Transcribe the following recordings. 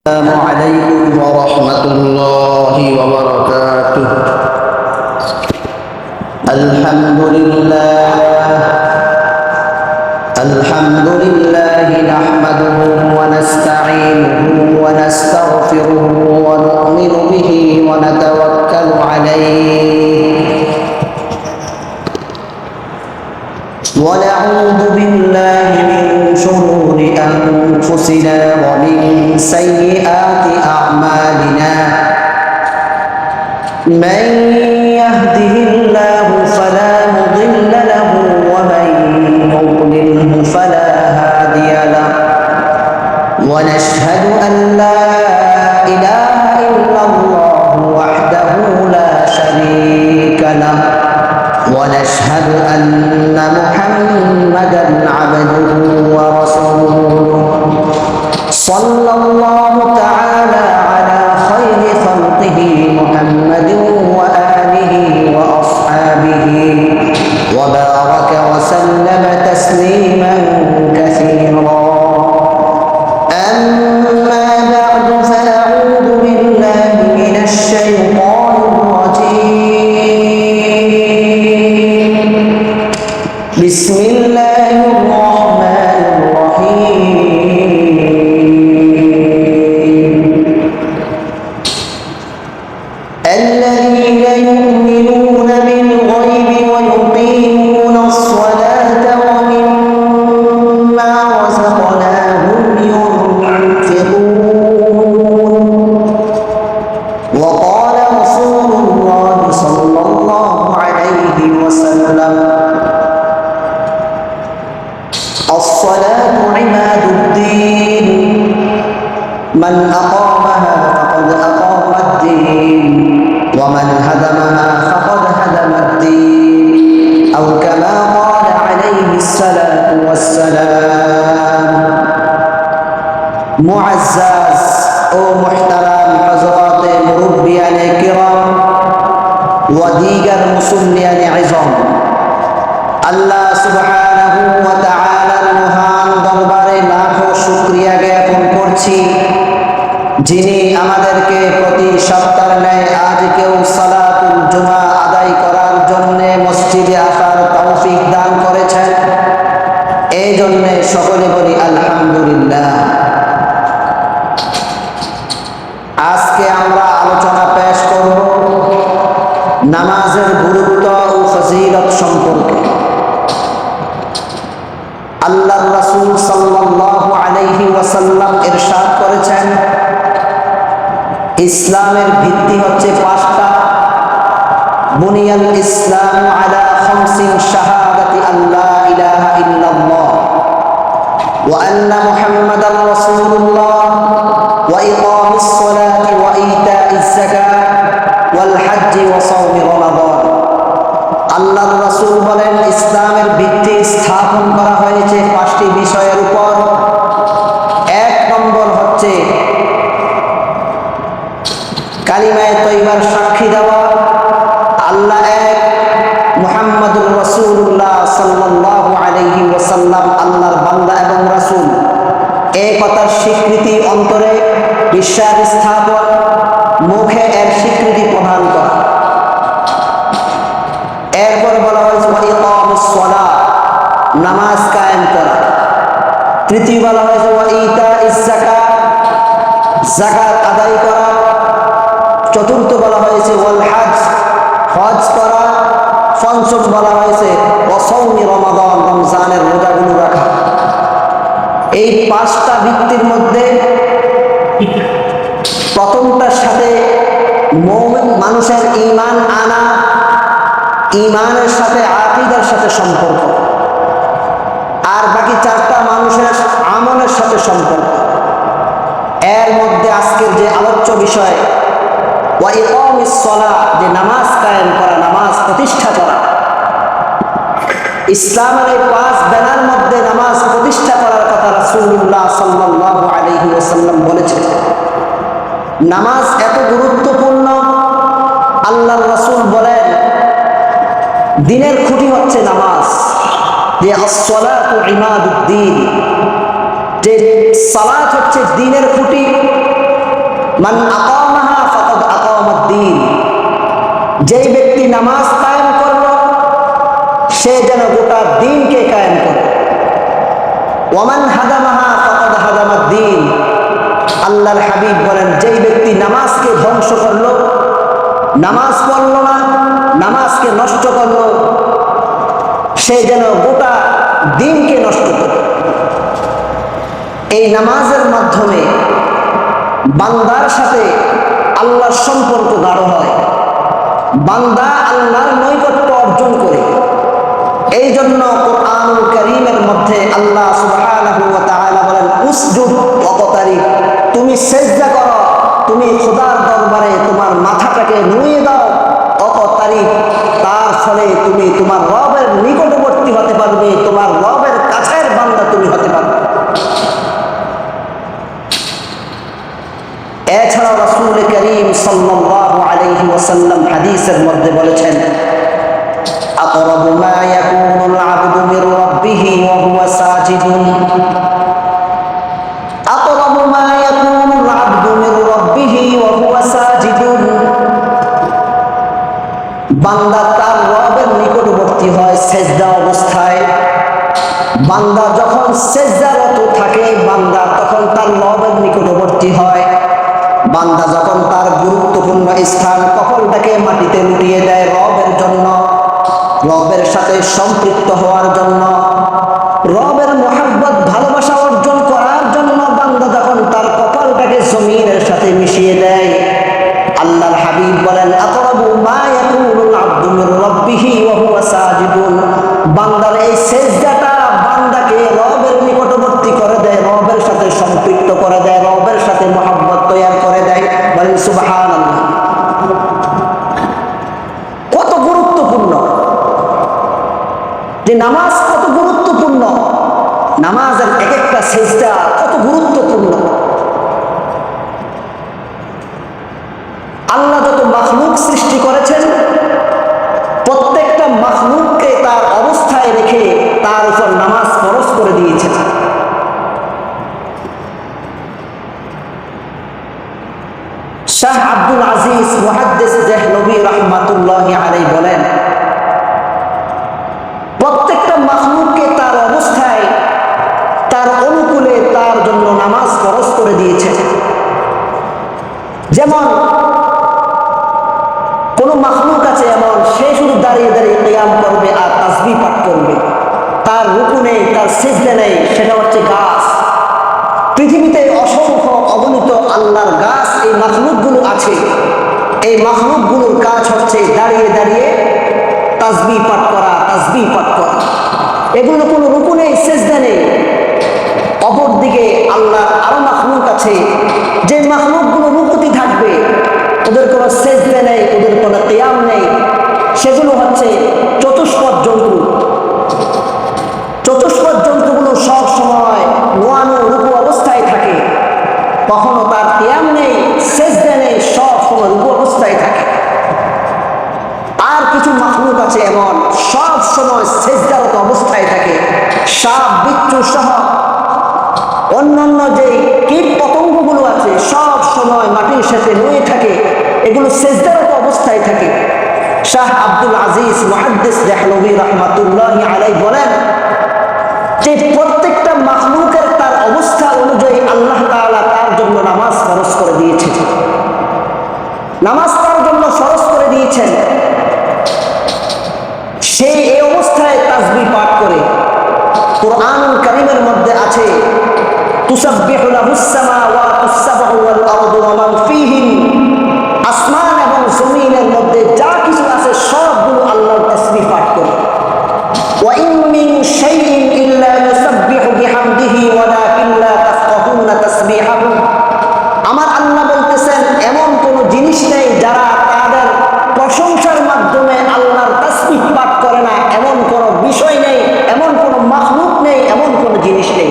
السلام عليكم ورحمة الله وبركاته. الحمد لله نحمده ونستعينه ونستغفره ونؤمن به ونتوكل عليه ونعوذ بالله من شرور أنفسنا ومن سيئات أعمالنا. من يهده الله فلا مضل له ومن يضلله فلا هادي له. ونشهد أن لا إله إلا الله وحده لا شريك له. ونشهد أن محمدا عبده ورسوله صلى الله تعالى على خير خلقه محمد وآله وأصحابه وبارك وسلم تسليما كثيرا. أما بعد فأعوذ بالله من الشيطان الرجيم. بسم الله الرحمن الرحيم. الذين يؤمنون بالغيب ويقيمون الصلاة ومما رزقناهم ينفقون. وقال رسول الله صلى الله عليه وسلم: الصلاة عماد الدين، من أقامها فقد أقام الدين ومن هدمها فقد هدم الدين، أو كما قال عليه الصلاة والسلام. معزز ও মুহতারাম হযরত মুরব্বিয়ানে কিরাম ও দিগার মুসল্লিয়ানে ইজম, আল্লাহ সুবহানাহু ওয়া তাআলার মহান দরবারে লাখো শুকরিয়া জ্ঞাপন করছি, যিনি আমাদেরকে প্রতি সপ্তাহের ন্যায় আজকেও সালাতুল জুমা আদায় করার জন্য মসজিদে আসার তৌফিক দান করেছেন। এই জন্য সকলে বলি আলহামদুলিল্লাহ। আজকে আমরা আলোচনা পেশ করব নামাজের গুরুত্ব ও ফজিলত সম্পর্কে। আল্লাহর রাসূল সাল্লাল্লাহু আলাইহি ওয়াসাল্লাম ইরশাদ করেছেন, ইসলামের ভিত্তি হচ্ছে পাঁচটা। বুনিয়াল ইসলামু আলা খামসিন শাহাদাতি আল্লা ইলাহা ইল্লাল্লাহ ওয়া আন্না মুহাম্মাদার রাসূলুল্লাহ ওয়া ইকামিস সালাতি ওয়া ইতাইজ যাকাত ওয়াল হজ্জি ওয়া সাওমি রমাদান। আল্লাহর রাসূল বলেন, ইসলামের ভিত্তি স্থাপন করা হয়েছে পাঁচটি বিষয়ের উপর। এক নম্বর হচ্ছে কালিমায়ে তয়্যিবার সাক্ষী দেওয়া, আল্লাহ এক, মুহাম্মাদুর রাসূলুল্লাহ সাল্লাল্লাহু আলাইহি ওয়াসাল্লাম আল্লাহর বান্দা এবং রাসূল, এই কথার স্বীকৃতি অন্তরে বিশ্বাস স্থাপন, মুখে এর স্বীকৃতি প্রদান করা। এরপর বলা হয়েছে ওয়া ইকামিস সালাত, নামাজ কায়েম করা। তৃতীয় বলা হয়েছে ওয়া ইতাইজ যাকাত, যাকাত আদায় করা। চতুর্থ বলা হয়েছে ওয়াল হজ, হজ করা। পঞ্চম বলা হয়েছে ওয়া সাওমি রমাদান, রমজানের রোজাগুলো রাখা। এই পাঁচটা ভিত্তির মধ্যে প্রথমটার সাথে মানুষের ঈমান আনা, ঈমানের সাথে আকীদার সাথে সম্পর্ক, আর বাকি চারটা মানুষের আমলের সাথে সম্পর্ক। এর মধ্যে আজকের যে আলোচ্য বিষয় ওয়া ইকামিস সালাত, যে নামাজ কায়েম করা, নামাজ প্রতিষ্ঠা করা। ইসলামের এই পাঁচ বেনার মধ্যে নামাজ প্রতিষ্ঠা করার কথা রাসূলুল্লাহ সাল্লাল্লাহু আলাইহি ওয়াসাল্লাম বলেছেন। নামাজ এত গুরুত্বপূর্ণ, আল্লাহর রাসূল বলেন দিনের খুঁটি হচ্ছে নামাজ। যে আসসালাতু ইমাদুদ্দিন, যে সালাত হচ্ছে দ্বীনের খুঁটি, মান আকামাহা ফাকাদ আকামাদ-দ্বীন, যেই ব্যক্তি নামাজ কায়েম করলো সে যেন গোটা দ্বীনকে কায়েম করে। ওয়া মান হাদামাহা ফাকাদ হাদামাদ-দ্বীন, আল্লাহর হাবিব বলেন যেই ব্যক্তি নামাজকে ধ্বংস করলো, নামাজ পড়লো না, নামাজকে নষ্ট করলো, সে যেন গোটা দ্বীনকে নষ্ট করে। এই নামাজের মাধ্যমে বান্দার সাথে আল্লাহর সম্পর্ক গাঢ় হয়, বান্দা আল্লাহর নৈকট্য অর্জন করে। এই জন্য কোরআনুল কারীমের মধ্যে আল্লাহ সুবহানাহু ওয়া তাআলা বলেন উসজুদ ওয়াকতারিব, তুমি সিজদা করো, তুমি খোদার দরবারে তোমার মাথাটাকে নুয়ে দাও, ওয়াকতারিব, তার ফলে তুমি তোমার রবের নিকটবর্তী হতে পারবে, তোমার রবের কাছের বান্দা তুমি হতে পারবে। এছাড়াও রাসূল করিম সাল্লাল্লাহু আলাইহি ওয়াসাল্লাম হাদিসের মধ্যে বলেছেন আকরাবু মা ইয়াকুনুল আবদু মির রাব্বিহি ওয়া হুয়া সাজিদুন, আকরাবু মা ইয়াকুনুল আবদু মির রাব্বিহি ওয়া হুয়া সাজিদুন, বান্দা তার রবের নিকটবর্তী হয় সিজদা অবস্থায়। বান্দা যখন সিজদারত থাকে বান্দা তখন তার রবের নিকটবর্তী হয়। বান্দা যখন তার গুরুত্বপূর্ণ স্থান কপালটাকে মাটিতে লুটিয়ে দেয় রবের জন্য, রবের সাথে সম্পৃক্ত হওয়ার জন্য, রবের মহব্বত ভালোবাসা অর্জন করার জন্য বান্দা যখন তার কপালটাকে জমিনের সাথে মিশিয়ে দেয়, আল্লাহর হাবিব বলেন আকরাবু মা ইয়াকুনুল আবদু মির রাব্বিহি ওয়া হুয়া সাজিদুন, বান্দার এই সিজদাটা বান্দাকে রবের নিকটবর্তী করে দেয়, রবের সাথে সম্পৃক্ত করে দেয়, রবের সাথে মহব্বত তৈরি করে দেয়। বলেন সুবহানাল্লাহ। কত গুরুত্বপূর্ণ যে নামাজ, কত গুরুত্বপূর্ণ নামাজের এক একটা সিজদা কত গুরুত্বপূর্ণ। আল্লাহ যত মাখলুক সৃষ্টি করেছেন প্রত্যেকটা মাখলুককে তার অবস্থায় রেখে তার উপর নামাজ ফরজ করে দিয়েছেন। শাহ আব্দুল আজিজ মুহাদ্দিস দেহলভী রাহমাতুল্লাহি আলাইহি বলেন প্রত্যেকটা মাখলুককে তার অবস্থায় তার অনুকূলে তার জন্য নামাজ ফরজ করে দিয়েছেন। যেমন কোন মাখলুক আছে এমন সে শুধু দাঁড়িয়ে দাঁড়িয়ে কিয়াম করবে আর তাসবিহ পাঠ করবে, তার রুকু নেই, তার সিজদা নেই, সেটা হচ্ছে গাছ। পৃথিবীতে অসংখ্য অগণিত আল্লাহর গাছ এই মাখলুকগুলো আছে, এই মাখলুকগুলোর কাজ হচ্ছে দাঁড়িয়ে দাঁড়িয়ে তাসবিহ পাঠ করা, তাসবিহ পাঠ করা। এগুলো কোনো রুকু নেই, সিজদা নেই। অপরদিকে আল্লাহর আরো মাখলুক আছে যে মাখলুকগুলো রুকুতে থাকবে, ওদের কোনো সিজদা নেই, ওদের কোনো কিয়াম নেই। সেগুলো হচ্ছে চতুষ্পদ জন্তু। চতুষ্পদ জন্তুগুলো সব সময় নোয়ানো রুকু অবস্থায় থাকে, কখনো তার কিয়াম নেই, সিজদা নেই, সব সময় রুকু অবস্থায় থাকে। আর কিছু মাখলুক আছে এমন সব সময় সিজদারত অবস্থায় থাকে। সাপ, বিচ্ছু সহ অন্যান্য যে কীট পতঙ্গগুলো আছে সব সময় মাটির সাথে নুয়ে থাকে, এগুলো সিজদারত অবস্থায় থাকে। শাহ আব্দুল আজিজ মুহাদ্দিস দেহলভী রাহমাতুল্লাহি আলাইহি বলেন যে প্রত্যেকটা মাখলুকের তার অবস্থা অনুযায়ী আল্লাহ তাআলা তার জন্য নামাজ ফরজ করে দিয়েছেন, নামাজ তার জন্য ফরজ করে দিয়েছেন। সে এই অবস্থায় তাসবিহ পাঠ করে। কোরআনুল কারীমের মধ্যে আছে তুসাব্বিহু লাহুস সামাওয়াতুস সাবউ ওয়াল আরদু ওয়া মান ফীহিন, আসমান এবং জমিনের মধ্যে যা কিছু আছে সবগুলো আল্লাহর তাসবিহ পাঠ করে। ওয়া ইন মিন শাইইন ইল্লা ইউসাব্বিহু বিহামদিহি ওয়ালাকিন লা তাফকাহুনা তাসবিহাহু, আমার আল্লাহ বলতেছেন এমন কোন জিনিস নেই যারা তাদের প্রশংসার মাধ্যমে আল্লাহর তাসবিহ পাঠ করে না, এমন কোন বিষয় নেই, এমন কোন মাখলুক নেই, এমন কোন জিনিস নেই।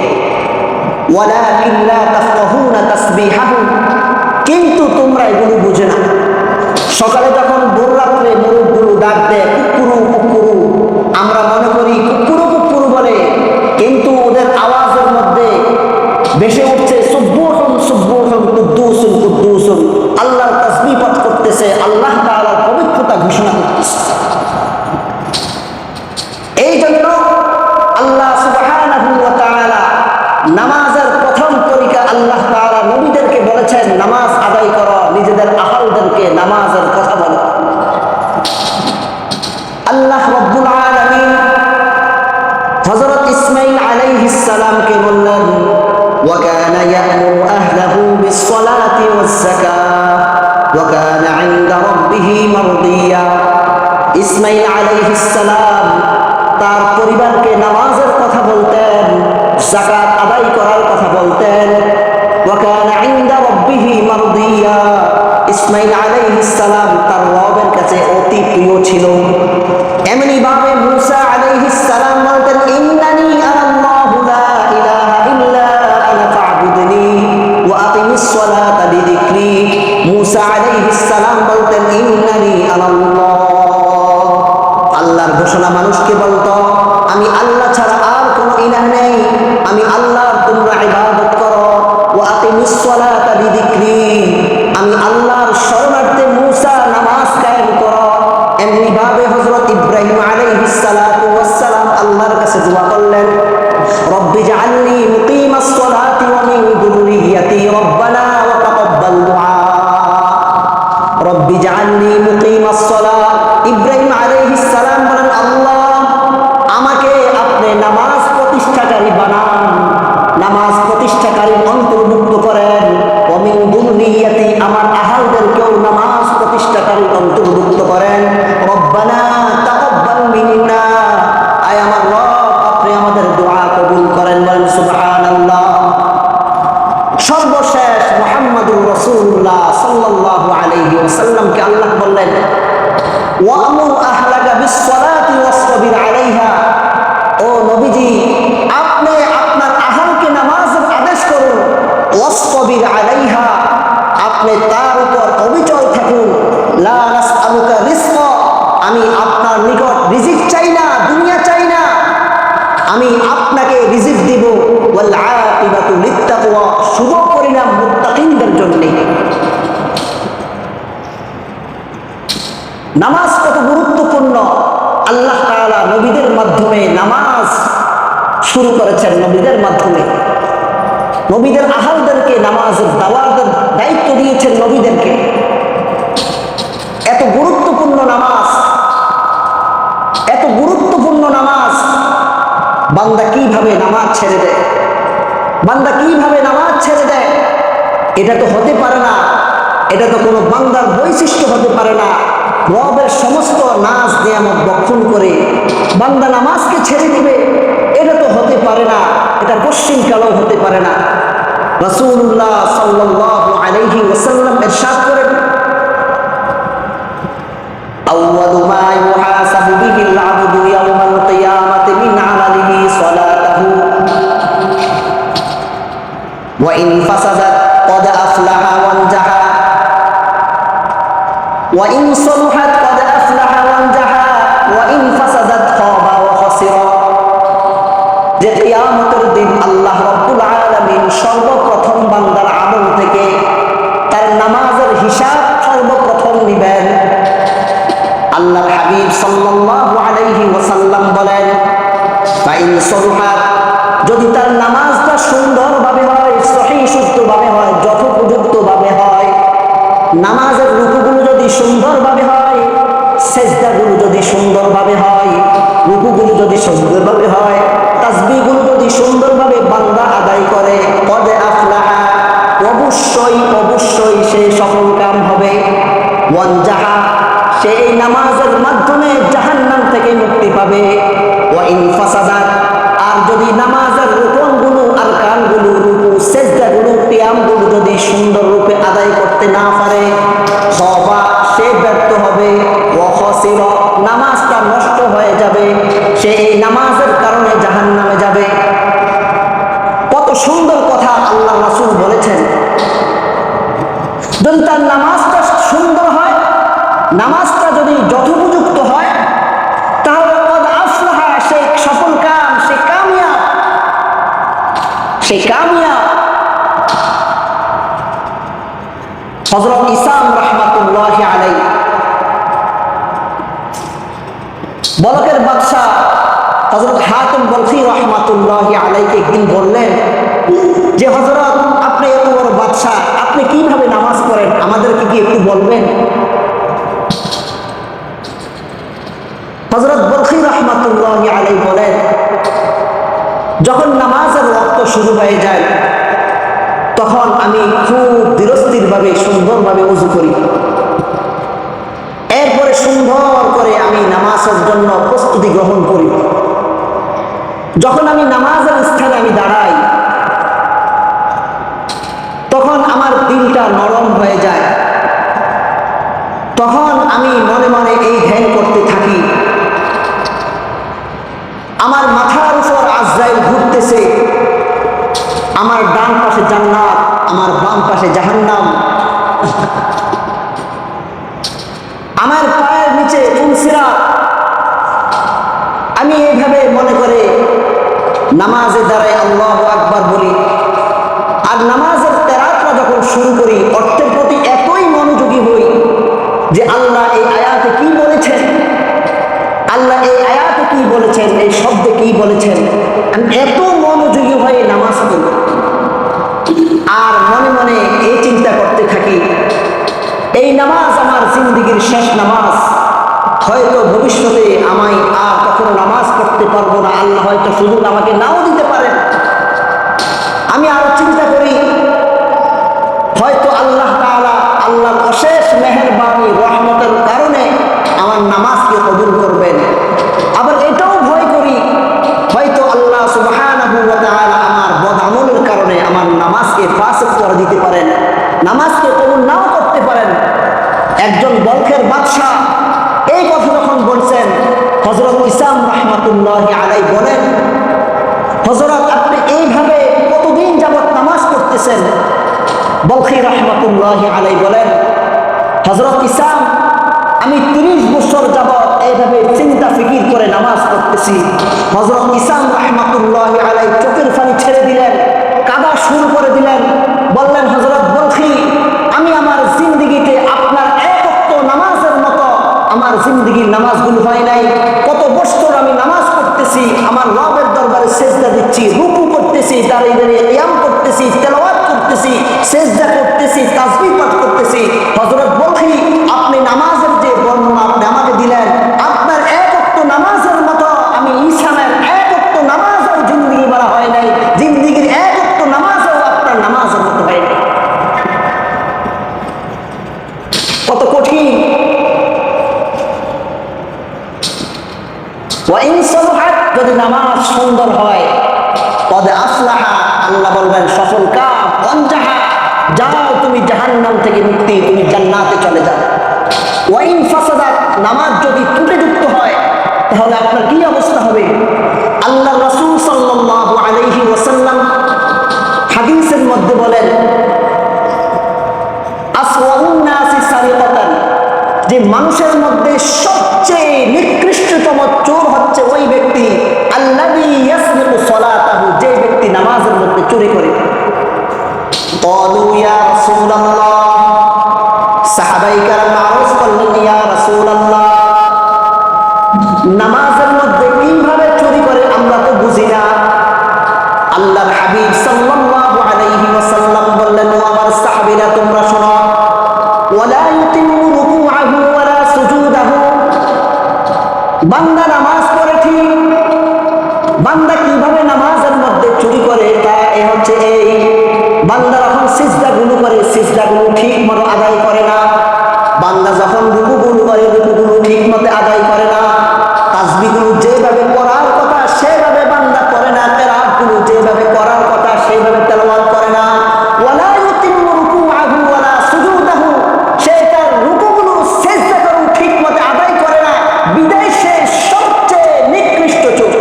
ওয়ালাকিন লা তাফকাহুনা তাসবিহাহু, ঘোষণা করতেছে। এই জন্য আল্লাহ সুবহানাহু ওয়া তাআলা নামাজের প্রথম তরিকা আল্লাহ তাআলা নবীদেরকে বলেছেন, নামাজ আদায় করো, নিজেদের আহলদেরকে নামাজের কথা বলো। আল্লাহ রাব্বুল আলামিন হযরত ইসমাঈল আলাইহিস সালামকে বললেন, ওয়া কানা ইয়া'মুরু আহলাহু বিস-সালাতি ওয়াজ-যাকাত ওয়া কানা 'ইনদা রাব্বিহি মারদিয়া। ইসমাঈল আলাইহিস সালাম তার পরিবারকে নামাজের কথা বলতেন, যাকাত আদায় করার কথা বলতেন। ওয়া কানা 'ইনদা রাব্বিহি মারদিয়া। ইসমাঈল আলাইহিস সালাম তার রবের কাছে অতি প্রিয় ছিল। এমনি ভাবে মূসা আলাইহিস সালাম বলতেন, ইন্নানি আনাল্লাহু লা ইলাহা ইল্লা আনা ফা'বুদনি ওয়া আকিমিস সালাতা লিযিকরি। মূসা আলাইহিস সালাম বলতেন, ইন্নানি আনাল্লাহ। আল্লাহর ঘোষণা মানুষকে বলতো, আমি আল্লাহ ছাড়া আর কোনো ইলাহ নেই, আমি আল্লাহর তোমরা ইবাদত করো। ওয়া আকিমিস সালাতা লিযিকরি, আমি আল্লাহর শরণার্থে মূসা নামাজ কায়েম করো। এমনি ভাবে হযরত ইব্রাহিম আলাইহিস সালাতু ওয়াস সালাম আল্লাহর কাছে দোয়া করলেন, রব্বি জাআলনি মুকিমাস সালাতি ওয়া মিন যুররিয়্যাতি রব্বানা ওয়া তাকাব্বাল দুআ। রব্বি জাআলনি মুকিমাস সালাত। ইব্রাহিম আলাইহিস সালাম বলেন, আল্লাহ আমাকে আপনি নামাজ প্রতিষ্ঠাকারী বানান, নামাজ প্রতিষ্ঠাকারীর অন্তর্ভুক্ত করেন। ওয়া মিন যুররিয়্যাতি, আমার আহলদেরকেও নামাজ প্রতিষ্ঠাকারীর অন্তর্ভুক্ত করেন। রব্বানা তাকাব্বাল মিন্না, আয় আমার রব আপনি আমাদের দোয়া কবুল করেন। বলেন সুবহানাল্লাহ। সর্বশেষ মুহাম্মদুর রাসূলুল্লাহ সাল্লাল্লাহু আলাইহি ওয়াসাল্লামকে আল্লাহ বললেন, ওয়া'মুর আহলাকা বিস-সালাতি ওয়াসতাবির আলাইহা। ও নবীজি, আপনি আপনার আহলকে নামাজের আদেশ করুন। ওয়াসতাবির আলাইহা, আপনি তার উপর অবিচল থাকুন। লা নাসআলুকা রিজকা, আমি আপনার নিকট রিজিক চাই না, দুনিয়া চাই না, আমি আপনাকে রিজিক দিব। ওয়াল আকিবাতু লিত্তাকওয়া, শুভ পরিণাম মুত্তাকিনদের জন্য। নামাজ কত গুরুত্বপূর্ণ। আল্লাহ তাআলা নবীদের মাধ্যমে নামাজ শুরু করেছেন, নবীদের মাধ্যমে নবীদের আহলদেরকে নামাজের দাওয়াতের দায়িত্ব দিয়েছেন নবীদেরকে। এত গুরুত্বপূর্ণ নামাজ, এত গুরুত্বপূর্ণ নামাজ, বান্দা কিভাবে নামাজ ছেড়ে দেয়, বান্দা কিভাবে নামাজ ছেড়ে দেয়? এটা তো হতে পারে না, এটা তো কোনো বান্দার বৈশিষ্ট্য হতে পারে না। রবের সমস্ত নাজ নিয়ামত বক্ষণ করে বান্দা নামাজকে ছেড়ে দিবে, এটা তো হতে পারে না, এটা পশ্চিম কালেও হতে পারে না। রাসূলুল্লাহ সাল্লাল্লাহু আলাইহি ওয়াসাল্লাম ইরশাদ করেন, আউয়ালু মা ইউহাসাবু বিহিল আবদু ইয়াওমাল কিয়ামাতি মিন আমালিহি সালাতুহু ওয়া ইন ফাসাদাত ক্বাদ আফলাহা ওয়ানজাহা ওয়া ইন সালাহাত ক্বাদ আফলাহা ওয়ানজাহা ওয়া ইন ফাসাদাত খাবা ওয়া খাসিরা। যে কিয়ামতের দিন আল্লাহ রাব্বুল আলামিন সর্বপ্রথম বান্দার আমল থেকে তার নামাজের হিসাব সর্বপ্রথম নেবেন। আল্লাহর হাবিব সাল্লাল্লাহু আলাইহি ওয়াসাল্লাম বলেন, ফাইন সালাহাত, যদি তার নামাজটা সুন্দরভাবে হয়, সহিহ শুদ্ধভাবে হয়, যথোপযুক্তভাবে হয়, নামাজের রুকুগুলো যদি সুন্দরভাবে হয়, সেজদাগুলো যদি সুন্দরভাবে হয়, রুকুগুলো যদি সুন্দরভাবে হয়, তাসবিহগুলো যদি সুন্দরভাবে বান্দা আদায় করে, ক্বাদ আফলাহা, অবশ্যই অবশ্যই সে সফল কাম হবে। ওয়ানজাহা, সে এই নামাজের মাধ্যমে জাহান্নাম থেকে মুক্তি পাবে। ওয়া ইন ফাসাদাত, আর যদি নামাজের রুকুনগুলো, আরকানগুলো, রুকু, সেজদাগুলো, কিয়ামগুলো যদি সুন্দর রূপে আদায় করতে না পারে, খাবা, সে ব্যর্থ হবে। ওয়া খাসিরা, নামাজটা নষ্ট হয়ে যাবে, সে এই নামাজের কারণে জাহান্নামে যাবে। কত সুন্দর কথা আল্লাহ রাসূল বলেছেন। যদি তার নামাজটা সুন্দর হয়, নামাজটা যদি যথোপযুক্ত হয়, তাহলে ক্বাদ আফলাহা, সে সফল কাম, সে কামিয়াব, সে কামিয়াব। হযরত ইসাম রাহমাতুল্লাহি আলাইহি বলকের বাদশাহ হযরত হাতিম বলখী রাহমাতুল্লাহি আলাইহি একদিন বললেন যে হযরত, আপনি এত বড় বাদশাহ, আপনি কিভাবে নামাজ পড়েন, আমাদেরকে কি একটু বলবেন? হযরত বলখী রাহমাতুল্লাহি আলাইহি বলেন, যখন নামাজের ওয়াক্ত শুরু হয়ে যায় তখন আমি খুব ধীরস্থিরভাবে সুন্দরভাবে ওযু করি, এরপরে সুন্দর করে আমি নামাজের জন্য প্রস্তুতি গ্রহণ করি। যখন আমি নামাজের স্থানে আমি দাঁড়াই তখন আমার দিলটা নরম হয়ে যায়, তখন আমি মনে মনে এই ধ্যান করতে থাকি, আমার মাথার উপর আজরাইল ঘুরতেছে, আমার ডান পাশে জান্নাত, আমার বাম পাশে জাহান্নাম, আমার পায়ের নিচে পুলসিরাত। আমি এইভাবে মনে করে নামাজে দাঁড়াই আল্লাহু আকবার বলি, আর নামাজের তেলাওয়াতটা যখন শুরু করি অর্থের প্রতি এতই মনোযোগী হই যে আল্লাহ এই আয়াতে কি বলেছেন, আল্লাহ এই আয়াতে কি বলেছেন, এই শব্দে কি বলেছেন, আমি এত মনোযোগী হয়ে নামাজ পড়ি। আর মনে মনে এই চিন্তা করতে থাকি, এই নামাজ আমার জিন্দেগীর শেষ নামাজ, হয়তো ভবিষ্যতে আমায় আর কখনো নামাজ পড়তে পারবো না, আল্লাহ হয়তো সুযোগ আমাকে নাও দিতে পারেন। আমি আরো চিন্তা করি, হয়তো আল্লাহ তাআলা আল্লাহর অশেষ মেহেরবানি রহমতের কারণে আমার নামাজকে কবুল করবেন। আবার এটাও ভয় করি, হয়তো আল্লাহ সুবহানাহু ওয়া তাআলা আমার বদআমলের কারণে আমার নামাজকে ফাসিক করে দিতে পারেন, নামাজকে কবুল নাও করতে পারেন। একজন বলখের বাদশাহ এই কথা যখন বলছেন, হযরত ইসাম রাহমাতুল্লাহি আলাইহি বলেন, হযরত আপনি এইভাবে কতদিন যাবত নামাজ পড়তেছেন? বলখী রাহমাতুল্লাহি আলাইহি বলেন, হযরত ইসাম, আমি 30 বছর যাবত এইভাবে চিন্তা ফিকির করে নামাজ পড়তেছি। হযরত ইসাম রাহমাতুল্লাহি আলাইহি চোখের পানি ছেড়ে দিলেন, কাঁদা শুরু করে দিলেন, বললেন, হযরত বলখী, আমি আমার জিন্দেগিতে আপনার এক ওয়াক্ত নামাজের মতো আমার জিন্দেগির নামাজগুলো হয় নাই। কত বছর আমি নামাজ পড়তেছি, আমার রবের দরবারে সেজদা দিচ্ছি, রুকু করতেছি, দাঁড়িয়ে দাঁড়িয়ে কিয়াম করতেছি, তেলাওয়াত করতেছি, সেজদা করতেছি, তাসবিহ পাঠ করতেছি। হযরত বলখী, আপনি নামাজের যে বর্ণনা আপনি আমাকে দিলেন, আপনার এক ওয়াক্ত নামাজের মতো আমি ইসামের এক ওয়াক্ত নামাজও জিন্দেগি বলা হয় নাই, জিন্দেগির এক ওয়াক্ত নামাজও আপনার নামাজের মতো হয় নাই। কত কঠিন! যদি নামাজ সুন্দর হয়, কদ আফলাহা, আল্লাহ বলবেন সফল কাম, অনজাহা, যাও তুমি জাহান্নাম থেকে মুক্তি, তুমি জান্নাতে চলে যাও। ওয়াইন ফাসাদাত, নামাজ যদি ত্রুটিযুক্ত হয় তাহলে আপনার কি অবস্থা হবে? আল্লাহ রাসূল সাল্লাল্লাহু আলাইহি ওয়াসাল্লাম হাদিসের মধ্যে বলেন, আসওয়াউন নাসি সারিকাতান, যে মানুষের মধ্যে সবচেয়ে নিকৃষ্টতম চোর হচ্ছে ওই ব্যক্তি, আল্লাযী ইয়াসরিকু সালাতাহু, যে ব্যক্তি নামাজের মধ্যে চুরি করে। ক্বালু ইয়া রাসূলুল্লাহ, সাহাবায়ে কেরাম আরজ করলেন, ইয়া রাসূলুল্লাহ, নামাজের মধ্যে কিভাবে চুরি করে আমরা তো বুঝি না। আল্লাহর হাবিব সাল্লাল্লাহু আলাইহি ওয়াসাল্লাম বললেন, ও আমার সাহাবীরা, তোমরা শোনো, ওয়ালা ইউতিমু রুকুআহু ওয়ালা সুজুদাহু, বান্দা নামাজ পড়ে ঠিক, বান্দা কিভাবে নামাজের মধ্যে চুরি করে তা হচ্ছে এই, বান্দা যখন সিজদাগুলো করে সিজদাগুলো ঠিক মতো আদায় করে না, বান্দা যখন রুকুগুলো করে রুকুগুলো ঠিক মতো আদায় করে না, তাসবিহগুলো যেভাবে করার কথা সেভাবে বান্দা করে না, তেলাওয়াতগুলো যেভাবে করার কথা সেভাবে তেলাওয়াত করে না, ওয়ালা ইউতিমু রুকুআহু ওয়ালা সুজুদাহু, সে তার রুকুগুলো সিজদাগুলো ঠিক মতো আদায় করে না, বিদায় সে সবচেয়ে নিকৃষ্ট চোর।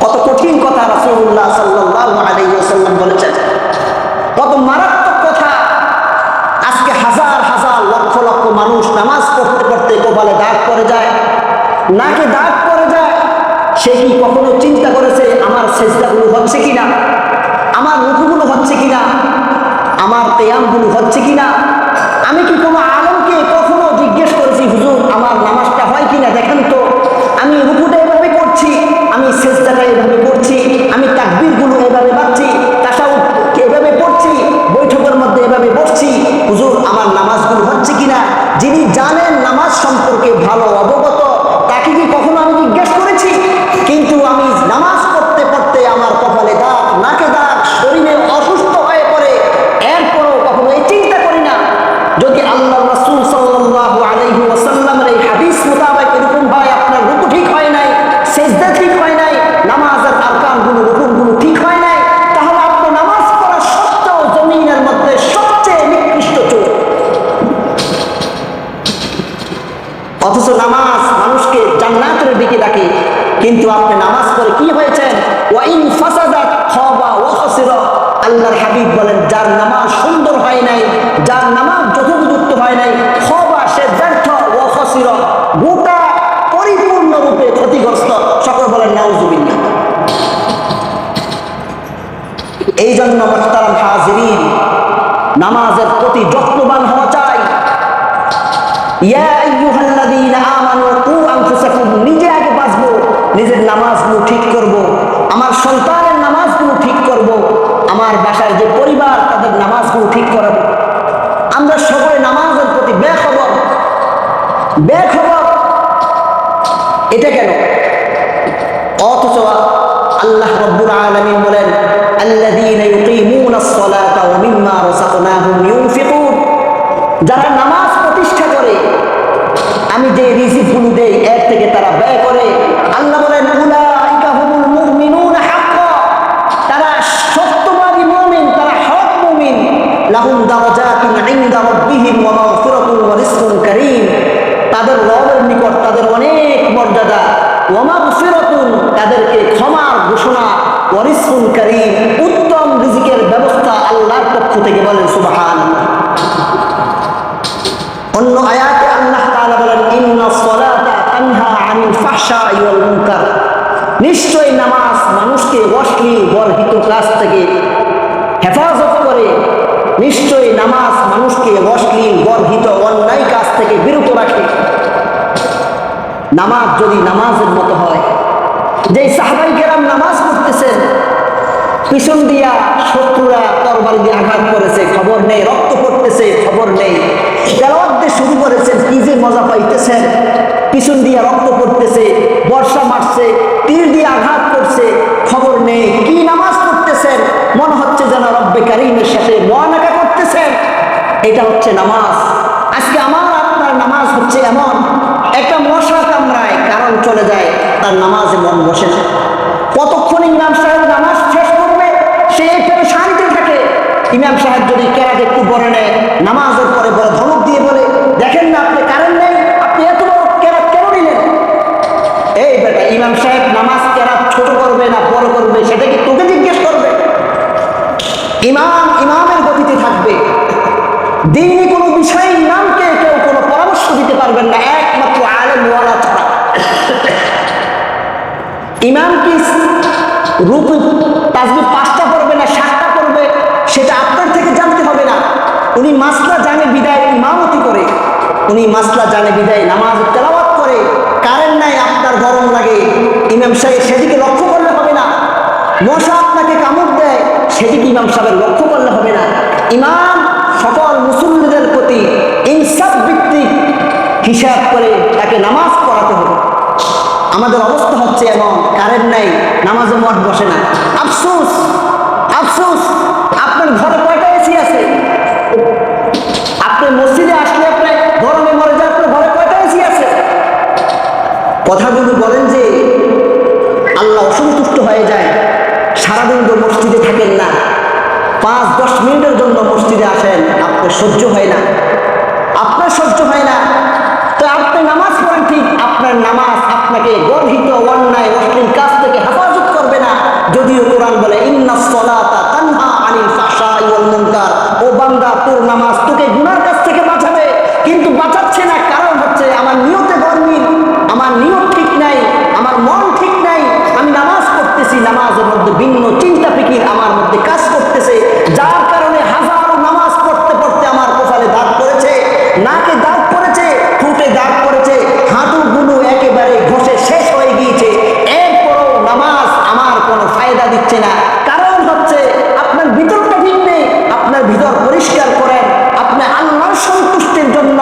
কত কঠিন কথা রাসূলুল্লাহ সাল্লাল্লাহু আলাইহি ওয়াসাল্লাম বলেছেন, কত মারাত্মক কথা। আজকে হাজার হাজার লক্ষ লক্ষ মানুষ নামাজ পড়তে পড়তে কপালে দাগ পড়ে যায়, নাকে দাগ পড়ে যায়। সে কি কখনো চিন্তা করেছে আমার সেজদাগুলো হচ্ছে কিনা, আমার রুকুগুলো হচ্ছে কিনা, আমার কিয়ামগুলো হচ্ছে কিনা? আমি কি কোনো আলেমকে কখনো জিজ্ঞেস করেছি, হুজুর আমার নামাজটা হয় কিনা? কিন্তু আপনি নামাজ পড়ে কি হয়েছেন? ওয়া ইন ফাসাদাত খাবা ওয়া খাসিরা। আল্লাহর হাবিব বলেন, যার নামাজ সুন্দর হয় নাই, যার নামাজ যথোপযুক্ত হয় নাই, খাবা সে ব্যর্থ, ওয়া খাসিরা গোটা পরিপূর্ণরূপে ক্ষতিগ্রস্ত। সকল বলেন নাউজুবিল্লাহ। এই জন্য মুহতারাম হাজিরিন, নামাজের প্রতি যত্নবান হওয়া চাই। ইয়া আইয়ুহাল্লাযীনা আমানু কু আনফুসাকুম, নিজে আগে বাঁচবো, নিজের নামাজগুলো ঠিক করব, আমার সন্তানের নামাজগুলো ঠিক করব, আমার বাসার যে পরিবার তাদের নামাজগুলো ঠিক করাবো। আমরা সবাই নামাজের প্রতি বেখবর। এটা কেন? অথচ আল্লাহ রাব্বুল আলামিন বলেন, আল্লাযীনা ইউকিমুনাস সালাতা ওয়া মিম্মা রাযাকনাহুম ইউনফিকুন, যারা নামাজ প্রতিষ্ঠা করে, আমি যে রিজিকগুলো দেই এর থেকে তারা ব্যয় করে। আল্লাহ বলেন, উলাইকা হুমুল মুমিনুনা হাক্কা, তারা সত্যবাদী মুমিন, তারা হক মুমিন। লাহুম দারাজাতুন ইনদা রাব্বিহিম ওয়া মাগফিরাতুন ওয়া রিজকুন কারীম, তাদের রবের নিকট তাদের অনেক মর্যাদা, ওয়া মাগফিরাতুন তাদেরকে ক্ষমার ঘোষণা, ওয়া রিজকুন কারীম উত্তম রিজিকের ব্যবস্থা আল্লাহর পক্ষ থেকে। বলেন সুবহানাল্লাহ। অন্য আয়াতে আল্লাহ তাআলা বলেন, ইন্নাস সালাতা তানহা আনিল ফাহশাই ওয়াল মুনকার, নিশ্চয়ই নামাজ মানুষকে অশ্লীল গর্হিত কাজ থেকে হেফাজত করে। নিশ্চয়ই নামাজ মানুষকে অশ্লীল গর্হিত অন্যায় কাজ থেকে বিরত রাখে। নামাজ যদি নামাজের মতো হয়, যে সাহাবায়ে কেরাম নামাজ পড়তেছেন, পিছন দিয়া শত্রুরা তরবারি দিয়ে আঘাত করেছে, খবর নেই, রক্ত পড়তেছে, খবর নেই, তেলাওয়াত দিয়ে শুরু করেছেন, কি যে মজা পাইতেছেন, পিছন দিয়ে রক্ত পড়তেছে, বর্ষা মারছে, তীর দিয়ে আঘাত করছে, খবর নেই, কি নামাজ পড়তেছেন, মনে হচ্ছে যেন রব্বে কারীমের সাথে মুআনাকা করতেছেন। এটা হচ্ছে নামাজ। আজকে আমার আপনার নামাজ হচ্ছে এমন, একটা মশা কামড়ায়, কারণ চলে যায়, তার নামাজে মন বসে না। কতক্ষণ ইমাম সাহেব নামাজ শেষ করবে সে একটু শান্তি থাকে। ইমাম সাহেব যদি কেরাত একটু পরে নেয়, নামাজের পরে বলে, ধমক দিয়ে বলে, দেখেন না আপনি কারেন্ট নেই, আপনি এত বড় কেরাত কেন নিলেন? এই বেটা, ইমাম সাহেব নামাজ কেরাত ছোট করবে না বড় করবে সেটা কি তোকে জিজ্ঞেস করবে? ইমামের গতিতে থাকবে। দ্বীনি কোনো বিষয়ে ইমামকে কেউ কোনো পরামর্শ দিতে পারবেন না, একমাত্র আলেম ওয়ালা ছাড়া। ইমাম কি রুকু তাসবিহ 5টা পড়বে না 7টা পড়বে সেটা আপনার থেকে জানতে হবে না। উনি মাসলা জানে বিদায় ইমামতি করে, উনি মাসলা জানে বিদায় নামাজ তেলাওয়াত করে। কারেন্ট নাই, আপনার গরম লাগে, ইমাম সাহেব সেদিকে লক্ষ্য করলে হবে না। মশা আপনাকে কামড় দেয়, সেদিকে ইমাম সাহেবের লক্ষ্য করলে হবে না। ইমাম সকল মুসল্লিদের প্রতি ইনসাফ ভিত্তিক হিসাব করে তাকে নামাজ পড়াতে হবে। আমাদের অবস্থা হচ্ছে এমন, কারেন্ট নাই, নামাজে মঠ বসে না। আফসোস, আফসোস, আপনার ঘরে কয়টা এসি আছে? আপনি মসজিদে আসলে আপনি গরমে মরে যায়, আপনার ঘরে কয়টা এসি আছে? কথাগুলো বলেন যে আল্লাহ অসন্তুষ্ট হয়ে যায়। সারাদিন তো মসজিদে থাকেন না, 5-10 মিনিটের জন্য মসজিদে আসেন, আপনার সহ্য হয় না, আপনার সহ্য হয় না। তো আপনি নামাজ পড়েন ঠিক, আপনার নামাজ আপনাকে গর্হিত অন্যায় অশ্লীল কাজ থেকে হেফাজত করবে না। যদিও কোরআন বলে, ইন্নাস সালাতা তানহা আনিল ফাহশাই ওয়াল মুনকার, ও বান্দা তোর নামাজ তোকে গুনার কাছ থেকে বাঁচাবে। কিন্তু বাঁচাচ্ছে না, কারণ হচ্ছে আমার নিয়তে গরমিল, আমার নিয়ত ঠিক নাই, আমার মন ঠিক নাই। আমি নামাজ পড়তেছি, নামাজের মধ্যে ভিন্ন চিন্তা ফিকির আমার মধ্যে কাজ করতেছে, যার কারণে হাজারো নামাজ পড়তে পড়তে আমার কপালে দাগ পড়েছে, নাকে দাগ পড়েছে, ঠোঁটে দাগ পড়েছে, হাঁটুগুলো একেবারে ঘষে শেষ হয়ে গিয়েছে। এরপরও নামাজ আমার কোনো ফায়দা দিচ্ছে না। কারণ হচ্ছে আপনার ভিতরটা ঠিক নেই। আপনার ভিতর পরিষ্কার করেন, আপনি আল্লাহর সন্তুষ্টির জন্য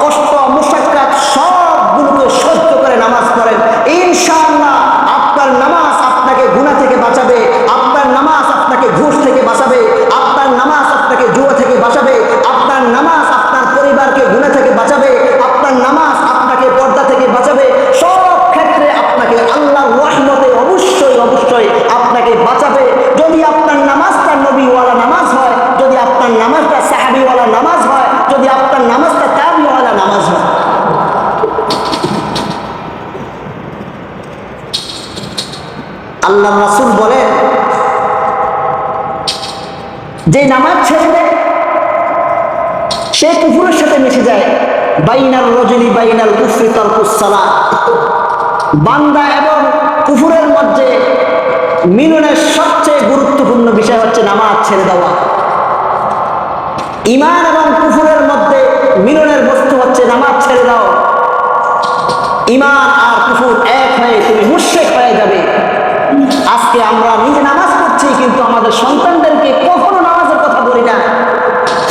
কষ্ট মুশাক্কাত সবগুলোকে সহ্য করে নামাজ পড়েন। ইনশাআল্লাহ আপনার নামাজ আপনাকে গুনাহ থেকে বাঁচাবে, আপনার নামাজ আপনাকে ঘুষ থেকে বাঁচাবে, আপনার নামাজ আপনাকে জুয়া থেকে বাঁচাবে, আপনার নামাজ আপনার পরিবারকে গুনাহ থেকে বাঁচাবে, আপনার নামাজ আপনাকে পর্দা থেকে বাঁচাবে। সব ক্ষেত্রে আপনাকে আল্লাহর রহমতে অবশ্যই অবশ্যই আপনাকে বাঁচাবে। যদি আপনার নামাজটা নবীওয়ালা নামাজ হয়, যদি আপনার নামাজটা সাহাবীওয়ালা নামাজ হয়, যদি আপনার নামাজটা তাবিওয়ালা নামাজ হয়। যে নামাজ ছেড়ে দেয় সে কুফরের সাথে মিশে যায়। বাইনাল রজুলি বাইনাল কুফরি তারকুস সালাত, বান্দা এবং কুফরের মধ্যে মিলনের সবচেয়ে গুরুত্বপূর্ণ বিষয় হচ্ছে নামাজ ছেড়ে দেওয়া। ঈমান এবং কুফরের মধ্যে মিলনের বস্তু হচ্ছে নামাজ ছেড়ে দাও। ঈমান আর কুফর এক হয়ে তুমি মুশরিক হয়ে যাবে। আজকে আমরা নিজে নামাজ পড়ছি কিন্তু আমাদের সন্তানদেরকে কখনো নামাজের কথা বলি না।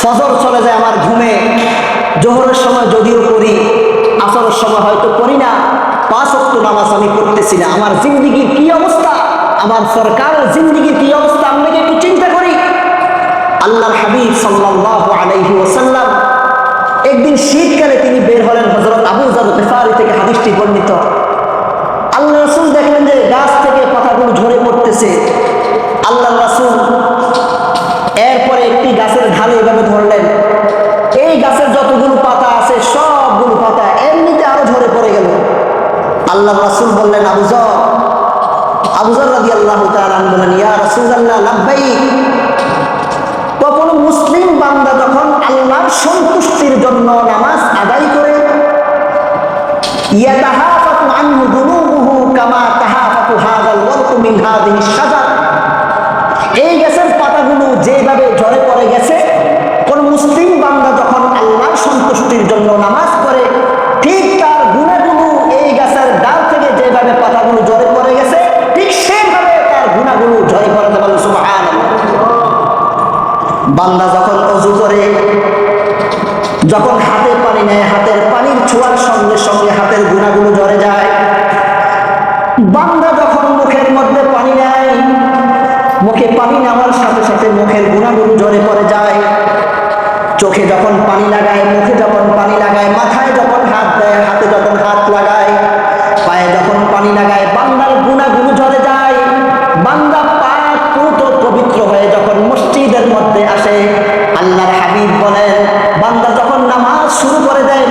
ফজর চলে যায় আমার ঘুমে, জোহরের সময় যদিও করি, আসরের সময় হয়তো করি না, 5 ওয়াক্ত নামাজ আমি পড়তেছি না। আমার জিন্দেগির কি অবস্থা, আমার সরকারের জিন্দেগির কি অবস্থা, আমরা একটু চিন্তা করি। আল্লাহর হাবিব সাল্লাল্লাহু আলাইহি ওয়াসাল্লাম একদিন শীতকালে তিনি বের হলেন। হযরত আবু যর গিফারি থেকে হাদিসটি বর্ণিত। আল্লাহ রাসূল দেখলেন যে গাছ থেকে পাতাগুলো ঝরে পড়তেছে। আল্লাহ রাসূল এরপরে একটি গাছের ঢালে এভাবে ধরলেন, এই গাছের যতগুলো পাতা আছে সবগুলো পাতা এমনিতে আরো ঝরে পড়ে গেল। আল্লাহ রাসূল বললেন আবু যর রাদিয়াল্লাহু তাআলা বললেন, ইয়া রাসূলুল্লাহ লাব্বাইক। কখনো মুসলিম বান্দা যখন আল্লাহর সন্তুষ্টির জন্য নামাজ আদায় করে, ইয়াতাহাফাতু আনহু যুনুবুহু কামা তাহাফাতু হাযাল ওয়ারকু মিন হাযিহিশ শাজার, এই গাছের পাতাগুলো যেভাবে ঝরে পড়ে গেছে, কোন মুসলিম বান্দা যখন আল্লাহর সন্তুষ্টির জন্য নামাজ পড়ে, ঠিক তার গুনাহগুলো এই গাছের ডাল থেকে যেভাবে পাতাগুলো ঝরে পড়ে গেছে, ঠিক সেভাবে তার গুনাহগুলো ঝরে পড়ে যাবে। সুবহানাল্লাহ। বান্দা যখন ওযু করে, যখন হাতে পানি নেয়, হাতের পানির ছোঁয়ার সঙ্গে সঙ্গে হাতের গুনাহগুলো ঝরে যায়। বান্দা যখন মুখের মধ্যে পানি নেয়, মুখে পানি নেওয়ার সাথে সাথে মুখের গুনাহগুলো ঝরে পড়ে যায়। চোখে যখন পানি লাগায়, মুখে যখন পানি লাগায়, মাথায় যখন হাত দেয়, হাতে যখন হাত লাগায়, পায়ে যখন পানি লাগায়, বান্দার গুনাহগুলো ঝরে যায়। বান্দা পাক পুত পবিত্র হয়ে যখন মসজিদের মধ্যে আসে, আল্লাহর হাবিব বলেন বান্দা যখন নামাজ শুরু করে দেয়,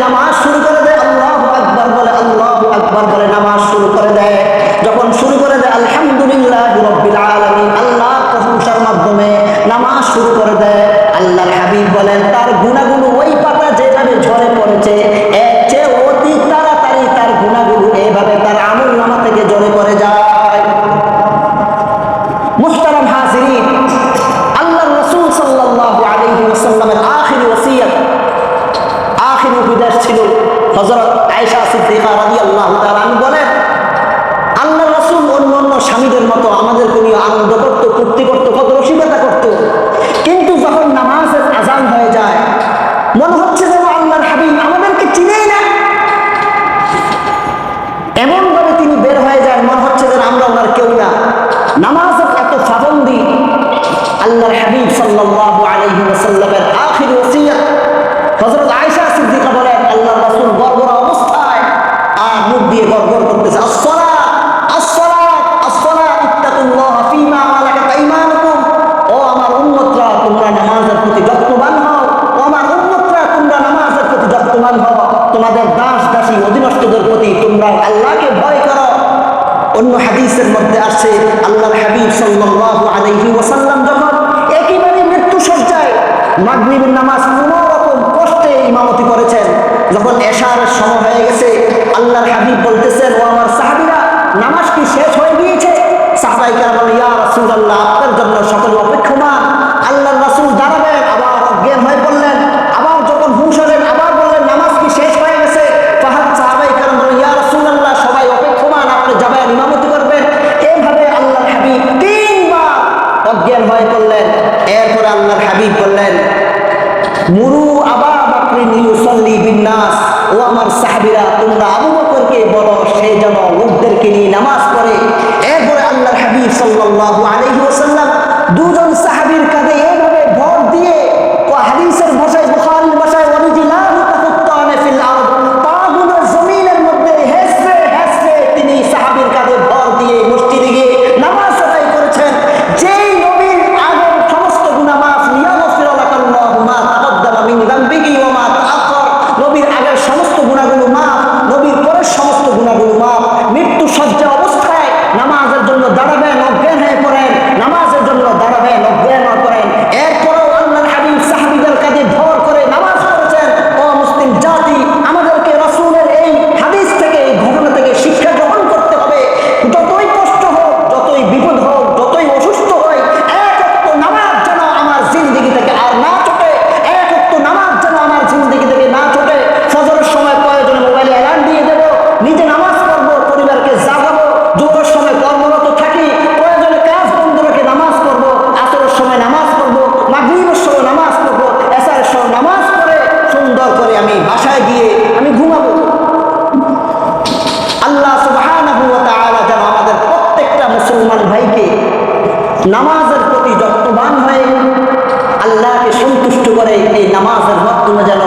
আল্লাহু আকবার বলে, আল্লাহু আকবার বলে নামাজ শুরু করে দেয়। যখন শুরু করে দেয় আলহামদুলিল্লাহি রাব্বিল আলামিন, আল্লাহর প্রশংসার মাধ্যমে নামাজ শুরু করে দেয়, আল্লাহর হাবিব বলেন তার গুনাহগুলো ওই পাতা যেভাবে ঝরে পড়েছে এর চেয়ে অতি তাড়াতাড়ি তার গুনাহগুলো এইভাবে তার আমলনামা থেকে ঝরে পড়ে যায়। মুহতারাম হাজিরিন, আল্লাহর রাসূল সাল্লাল্লাহু আলাইহি ওয়াসাল্লামের আখির ওসিয়ত, আখির উপদেশ ছিল। হযরত আয়েশা সিদ্দিকা রাদিয়াল্লাহু তাআলা বলেন, আল্লাহর রাসূল অন্য স্বামীদের মতো আমাদেরকে নিয়ে আনন্দ করত, ফুর্তি করত, কত রসিকতা করত, কিন্তু যখন নামাজের আযান হয়ে যায় মনে হচ্ছে যেন আল্লাহর হাবিব আমাদেরকে চিনেই না। এমন ভাবে তিনি বের হয়ে যায়, মনে হচ্ছে যেন আমরা ওনার কেউ না। নামাজের এত পাবন্দি। আল্লাহর হাবিব সাল্লাল্লাহু আলাইহি ওয়াসাল্লামের আখির ওসিয়ত। হযরত আয়েশা সিদ্দিকা বলেন, আল্লাহর রাসূল গড়গড়া অবস্থায় আর মুখ দিয়ে গড়গড় করতেছে, আসসালাত আসসালাত আসসালাত ইত্তাকুল্লাহা ফীমা মালাকাত আইমানুকুম। ও আমার উম্মতরা, তোমরা নামাজের প্রতি যত্নবান হও। ও আমার উম্মতরা, তোমরা নামাজের প্রতি যত্নবান হও। তোমাদের দাস দাসী অধীনস্থদের প্রতি তোমরা আল্লাহকে ভয় করো। অন্য হাদিসের মধ্যে আসছে আল্লাহর হাবিব সাল্লাল্লাহু আলাইহি ওয়াসাল্লাম যখন একেবারে মৃত্যু সজ্জায় মাগরিবের নামাজ কোনো রকম কষ্টে ইমামতি করেছেন, যখন এশারের সময় হয়ে গেছে, আল্লাহর হাবিব বলতেছেন, ও আমার সাহাবীরা, নামাজ কি শেষ হয়ে গিয়েছে? সাহাবায়ে কেরাম বলেন, ইয়া রাসূলুল্লাহ, আপনার জন্য সকলে অপেক্ষমান। আল্লাহর রাসূল দাঁড়াবেন, আবার অজ্ঞান হয়ে পড়লেন, আবার যখন হুঁশ হলেন আবার বললেন, নামাজ কি শেষ হয়ে গেছে? সাহাবায়ে কেরাম বলেন, ইয়া রাসূলুল্লাহ, সবাই অপেক্ষমান, আপনি যাবেন ইমামতি করবেন। এইভাবে আল্লাহর হাবিব 3 বার অজ্ঞান হয়ে পড়লেন। এরপরে আল্লাহর হাবিব বললেন, মুরু আবা বকরিন ইউসাল্লি বিন্নাস। ও আমার সাহাবীরা, তোমরা আবু বকরকে বলো সে যেন লোকদেরকে নিয়ে নামাজ পড়ে। এরপরে আল্লাহর হাবিব সাল্লাল্লাহু আলাইহি ওয়াসাল্লাম দুজন সাহাবীর কাঁধে এইভাবে ভর দিয়ে, ও হাদিসের ভাষায়, বুখারীর ভাষায়, ওয়ারিজিলাহু তাকুত্তানা ফিল আরদ, পাগুলো জমিনের মধ্যে হেসে হেসে তিনি সাহাবীর কাঁধে ভর দিয়ে মসজিদে গিয়ে নামাজ আদায় করেছেন। যেই নবীর আগের সমস্ত গুনাহ মাফ, লিয়াগফিরা লাকাল্লাহু মা তাকদ্দামা মিন যামবিহি ওয়া মা তাআখার, নবীর আগের সমস্ত গুনাহগুলো মাফ, নবীর পরের সমস্ত গুনাহগুলো মাফ। মৃত্যু সজ্জা অবস্থায় নামাজের জন্য দাঁড়াবেন, অজ্ঞান হয়ে পড়েন, নামাজের বাসায় গিয়ে আমি ঘুমাবো। আল্লাহ সুবহানাহু ওয়া তাআলা যেন আমাদের প্রত্যেকটা মুসলমান ভাইকে নামাজের প্রতি যত্নবান হয়ে আল্লাহকে সন্তুষ্ট করে এই নামাজের মাধ্যমে যেন